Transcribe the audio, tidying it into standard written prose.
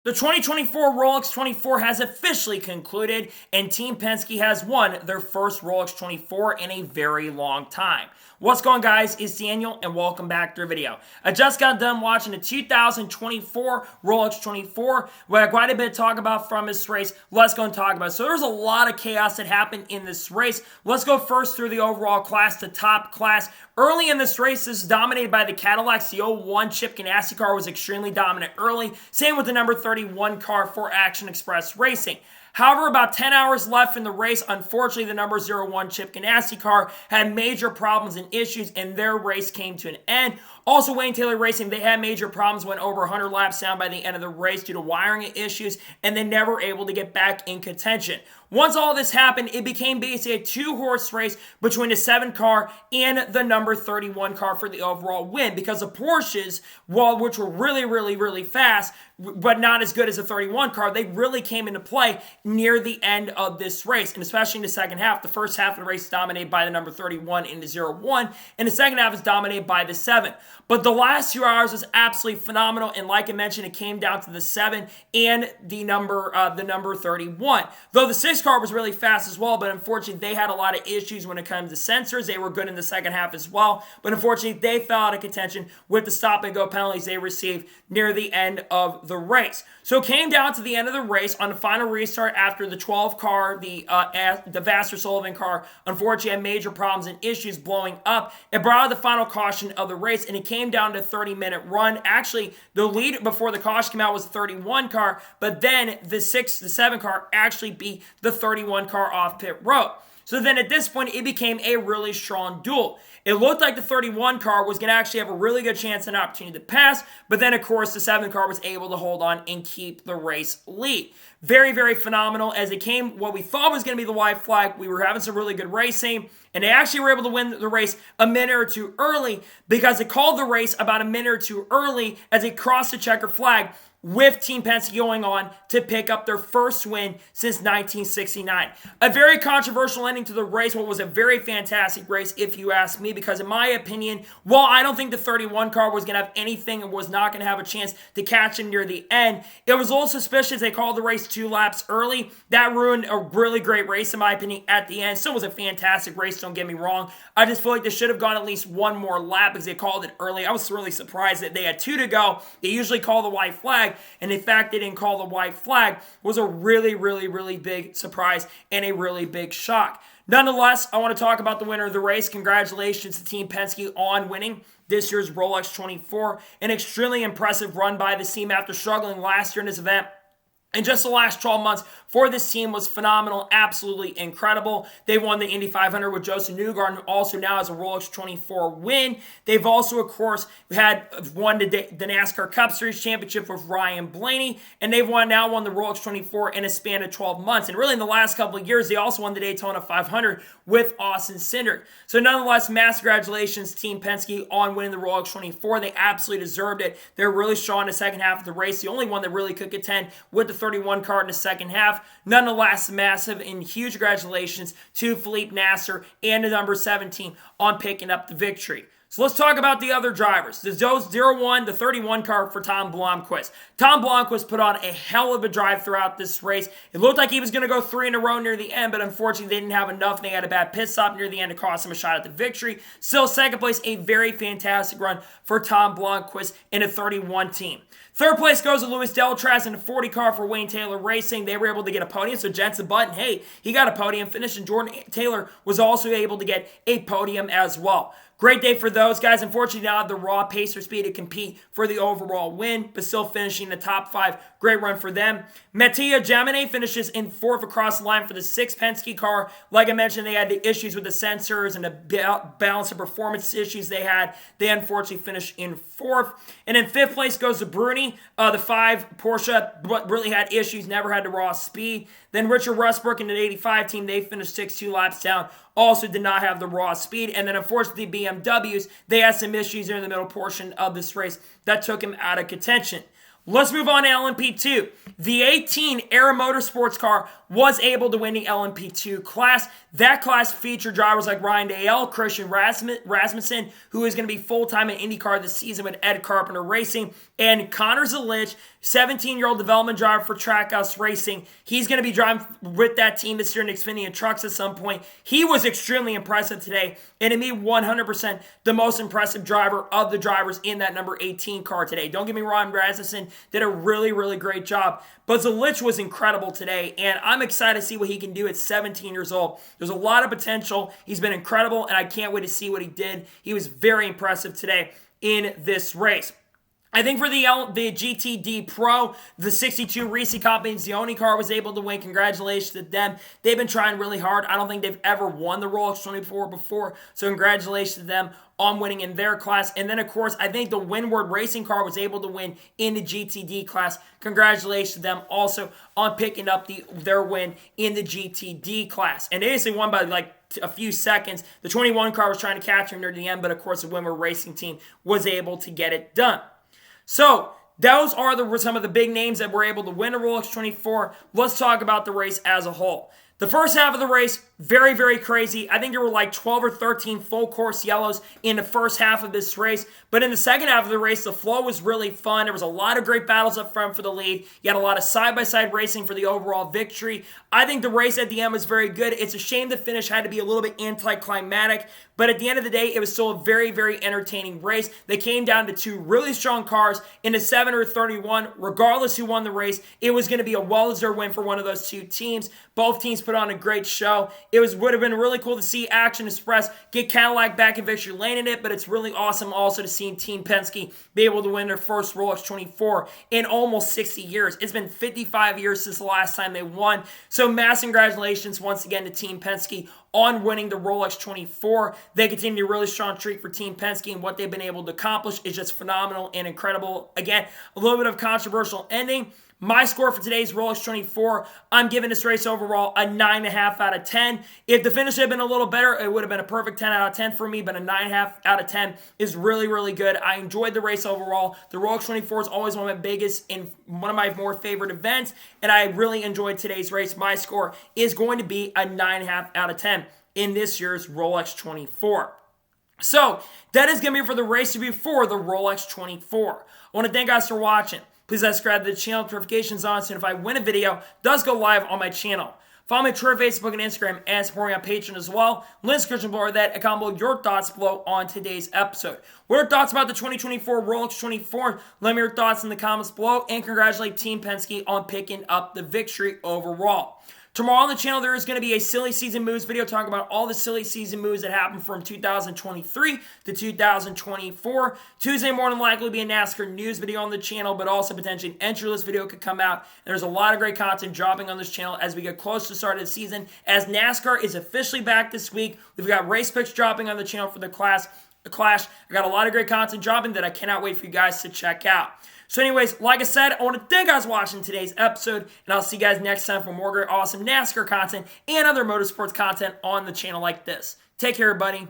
The 2024 Rolex 24 has officially concluded, and Team Pensky has won their first Rolex 24 in a very long time. What's going on, guys? It's Daniel, and welcome back to the video. I just got done watching the 2024 Rolex 24. We had quite a bit to talk about from this race. Let's go and talk about it. So there's a lot of chaos that happened in this race. Let's go first through the overall class, the top class. Early in this race, this is dominated by the Cadillacs. The 01 Chip Ganassi car was extremely dominant early. Same with the number 31 car for Action Express Racing. However, about 10 hours left in the race, unfortunately, the number 01 Chip Ganassi car had major problems and issues, and their race came to an end. Also, Wayne Taylor Racing, they had major problems, went over 100 laps down by the end of the race due to wiring issues, and they never able to get back in contention. Once all this happened, it became basically a two-horse race between the 7 car and the number 31 car for the overall win, because the Porsches, which were really fast, but not as good as the 31 car, they really came into play near the end of this race, and especially in the second half. The first half of the race is dominated by the number 31 in the 01, and the second half is dominated by the 7. But the last 2 hours was absolutely phenomenal, and like I mentioned, it came down to the 7 and the number 31. Though the 6 car was really fast as well, but unfortunately they had a lot of issues when it comes to sensors. They were good in the second half as well, but unfortunately they fell out of contention with the stop-and-go penalties they received near the end of the race. So it came down to the end of the race on the final restart after the 12 car, the Vassar Sullivan car, unfortunately had major problems and issues blowing up. It brought out the final caution of the race, and it came down to a 30-minute run. Actually, the lead before the caution came out was the 31 car, but then the 7 car actually beat the 31 car off pit road. So then at this point, it became a really strong duel. It looked like the 31 car was going to actually have a really good chance and opportunity to pass, but then, of course, the 7 car was able to hold on and keep the race lead. Very phenomenal as it came what we thought was going to be the white flag. We were having some really good racing, and they actually were able to win the race a minute or two early because it called the race about a minute or two early as it crossed the checker flag, with Team Penske going on to pick up their first win since 1969. A very controversial ending to the race, what was a very fantastic race if you ask me, because in my opinion, while I don't think the 31 car was going to have anything and was not going to have a chance to catch him near the end, it was a little suspicious they called the race 2 laps early. That ruined a really great race in my opinion at the end. Still was a fantastic race, don't get me wrong. I just feel like they should have gone at least one more lap because they called it early. I was really surprised that they had 2 to go. They usually call the white flag, and the fact they didn't call the white flag was a really big surprise and a really big shock. Nonetheless, I want to talk about the winner of the race. Congratulations to Team Penske on winning this year's Rolex 24. An extremely impressive run by the team after struggling last year in this event. And just the last 12 months for this team was phenomenal, absolutely incredible. They won the Indy 500 with Joseph Newgarden, who also now has a Rolex 24 win. They've also, of course, won the NASCAR Cup Series championship with Ryan Blaney, and they've now won the Rolex 24 in a span of 12 months. And really, in the last couple of years, they also won the Daytona 500 with Austin Cindric. So nonetheless, massive congratulations, Team Penske, on winning the Rolex 24. They absolutely deserved it. They're really strong in the second half of the race. The only one that really could contend with the 31 car in the second half. Nonetheless, massive and huge congratulations to Felipe Nasr and the number 17 on picking up the victory. So let's talk about the other drivers. The 01, the 31 car for Tom Blomqvist. Tom Blomqvist put on a hell of a drive throughout this race. It looked like he was going to go 3 in a row near the end, but unfortunately they didn't have enough. They had a bad pit stop near the end to cost him a shot at the victory. Still, second place, a very fantastic run for Tom Blomqvist in a 31 team. Third place goes to Louis Deltraz in the 40 car for Wayne Taylor Racing. They were able to get a podium, so Jensen Button, hey, he got a podium finish, and Jordan Taylor was also able to get a podium as well. Great day for those guys. Unfortunately, not the raw pacer speed to compete for the overall win, but still finishing the top 5. Great run for them. Mattia Jaminet finishes in 4th across the line for the 6 Penske car. Like I mentioned, they had the issues with the sensors and the balance and performance issues they had. They unfortunately finished in 4th. And in 5th place goes to Bruni, the 5 Porsche, but really had issues, never had the raw speed. Then Richard Westbrook in the 85 team, they finished 2 laps down. Also did not have the raw speed. And then, unfortunately, BMWs, they had some issues in the middle portion of this race that took him out of contention. Let's move on to LMP2. The 18 Era Motorsports car was able to win the LMP2 class. That class featured drivers like Ryan Dahl, Christian Rasmussen, who is going to be full-time in IndyCar this season with Ed Carpenter Racing, and Connor Zilic, 17-year-old development driver for Trackhouse Racing. He's going to be driving with that team this year in Xfinity trucks at some point. He was extremely impressive today, and to me, 100% the most impressive driver of the drivers in that number 18 car today. Don't get me wrong, Rasmussen did a really, really great job, but Zelich was incredible today, and I'm excited to see what he can do at 17 years old. There's a lot of potential. He's been incredible, and I can't wait to see what he did. He was very impressive today in this race. I think for the GTD Pro, the 62 Reese Company Zioni car was able to win. Congratulations to them. They've been trying really hard. I don't think they've ever won the Rolex 24 before, so congratulations to them on winning in their class. And then, of course, I think the Windward Racing car was able to win in the GTD class. Congratulations to them also on picking up their win in the GTD class. And they basically won by like a few seconds. The 21 car was trying to catch him near the end, but of course the Windward Racing team was able to get it done. So, those are some of the big names that were able to win a Rolex 24. Let's talk about the race as a whole. The first half of the race, very, very crazy. I think there were like 12 or 13 full course yellows in the first half of this race. But in the second half of the race, the flow was really fun. There was a lot of great battles up front for the lead. You had a lot of side-by-side racing for the overall victory. I think the race at the end was very good. It's a shame the finish had to be a little bit anticlimactic. But at the end of the day, it was still a very, very entertaining race. They came down to two really strong cars in the 7 or 31. Regardless who won the race, it was going to be a well-deserved win for one of those two teams. Both teams put on a great show. It would have been really cool to see Action Express get Cadillac back in victory lane in it, but it's really awesome also to see Team Penske be able to win their first Rolex 24 in almost 60 years. It's been 55 years since the last time they won. So massive congratulations once again to Team Penske on winning the Rolex 24. They continue a really strong streak for Team Penske, and what they've been able to accomplish is just phenomenal and incredible. Again, a little bit of controversial ending. My score for today's Rolex 24, I'm giving this race overall a 9.5 out of 10. If the finish had been a little better, it would have been a perfect 10 out of 10 for me, but a 9.5 out of 10 is really, really good. I enjoyed the race overall. The Rolex 24 is always one of my biggest and one of my more favorite events, and I really enjoyed today's race. My score is going to be a 9.5 out of 10 in this year's Rolex 24. So, that is going to be for the race review for the Rolex 24. I want to thank you guys for watching. Please subscribe to the channel, notifications on, so if I win a video, it does go live on my channel. Follow me on Twitter, Facebook, and Instagram, and support me on Patreon as well. Links description below that, and comment below your thoughts below on today's episode. What are your thoughts about the 2024 Rolex 24? Let me know your thoughts in the comments below, and congratulate Team Penske on picking up the victory overall. Tomorrow on the channel, there is going to be a silly season moves video talking about all the silly season moves that happened from 2023 to 2024. Tuesday morning likely will be a NASCAR news video on the channel, but also potentially an entry list video could come out. And there's a lot of great content dropping on this channel as we get close to the start of the season. As NASCAR is officially back this week, we've got race picks dropping on the channel for the Clash. I got a lot of great content dropping that I cannot wait for you guys to check out. So anyways, like I said, I want to thank you guys for watching today's episode, and I'll see you guys next time for more great, awesome NASCAR content and other motorsports content on the channel like this. Take care, everybody.